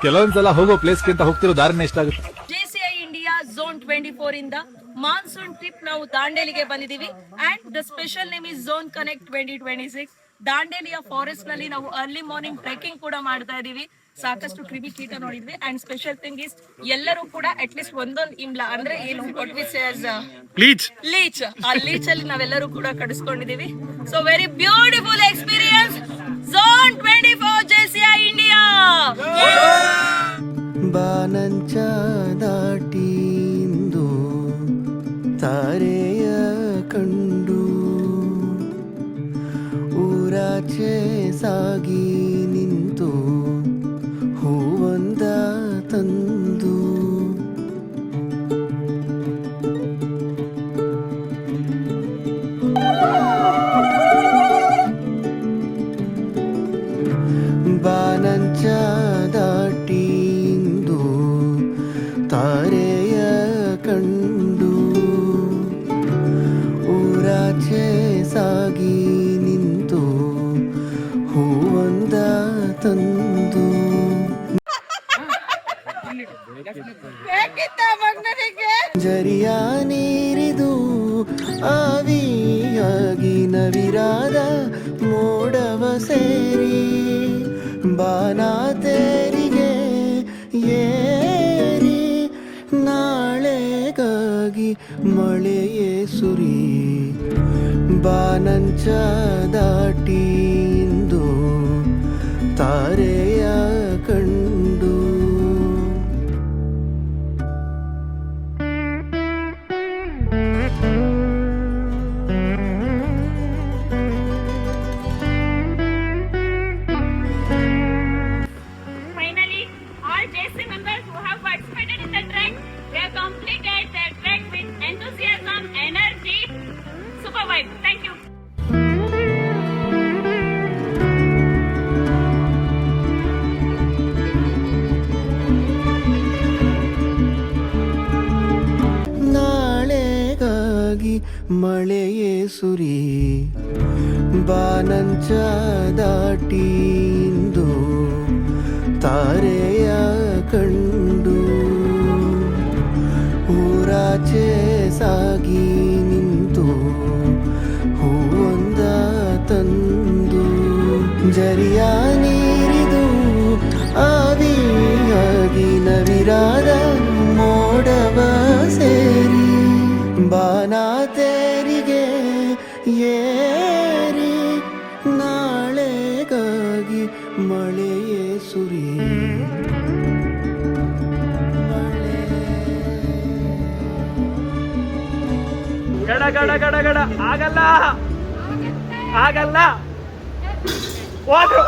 ಕೆಲವೊಂದ್ಸಲ ಹೋಗೋ ಪ್ಲೇಸ್ಗೆ ಅಂತ ಹೋಗ್ತಿರೋ ದಾರಿನೇ ಇಷ್ಟ ಆಗುತ್ತೆ. JCI ಇಂಡಿಯಾ ಝೋನ್ 24 ಇಂದ ಮಾನ್ಸೂನ್ ಟ್ರಿಪ್ ನಾವು ದಾಂಡೇಲಿಗೆ ಬಂದಿದೀವಿ and the special name is zone connect 2026. ದಾಂಡೇಲಿಯ ಫಾರೆಸ್ಟ್ ನಲ್ಲಿ ನಾವು ಅರ್ಲಿ ಮಾರ್ನಿಂಗ್ ಟ್ರೆಕಿಂಗ್ ಕೂಡ ಮಾಡ್ತಾ ಇದೀವಿ. ಸಾಕಷ್ಟು ಕ್ರಿಮಿಕೀಟ ನೋಡಿದ್ವಿ ಅಂಡ್ ಸ್ಪೆಷಲ್ ಥಿಂಗ್ ಇಸ್ ಎಲ್ಲರೂ ಕೂಡ ಅಟ್ ಲೀಸ್ಟ್ ಒಂದೊಂದು ಇಂಬ್ಲ ಅಂದ್ರೆ ಏನು ಲೀಚ್ ಆ ಲೀಚ್ ಅಲ್ಲಿ ನಾವೆಲ್ಲರೂ ಕೂಡ ಕಡಿಸ್ಕೊಂಡಿದೀವಿ. So very beautiful experience zone 24 JCI India. ಬಾನಂಚ ದಾಟಿಂದು ತಾರೆಯ ಕಂಡು ಊರಾಚೆ ಸಾಗಿ ನಿಂತು ಹೂವಂದ ತಂದು ಬಾನಂಚ ದಾಟಿಂದು ತಾರೆಯ ಕಂಡು ಊರಾಚೆ ಸಾಗಿ ನಿಂತು ಹೂವಂದ ತಂದು ಜರಿಯ ನೀರಿದು ಆವಿಯಾಗಿ ನವಿರಾದ ಮೋಡವ ಸೇರಿ ಬಾನಾತೆರಿಗೆ ಏರಿ ನಾಳೆಗಾಗಿ ಮಳೆಯೇ ಸುರಿ ಬಾನಂಚ ದಾಟಿಂದು ತಾರೆಯ ಕಂಡು Finally, all JC members who have participated in the trek, they have completed their trek with enthusiasm, energy, super vibe. Thank you. ನಾಳೆಗಾಗಿ ಮಳೆಯೇ ಸುರಿ ಬಾನಂಚ ದಾಟಿಂದು ತಾರೆಯ ಕಂಡು ಊರಾಚೆ ಸಾಗಿ ನಿಂತು ಹೂವೊಂದ ತಂದು ಜರಿಯ ನೀರಿದು ಆವಿಯಾಗಿ ನವಿರಾದ ಮೋಡವ ಸೇರಿ ಬಾನಾತೆರಿಗೆ ಏರಿ ನಾಳೆಗಾಗಿ ಮಳೆಯೇ ಸುರಿ ಗಡ ಗಡ ಗಡ ಗಡ ಆಗಲ್ಲ ಆಗಲ್ಲ ಹೋದ್ರು.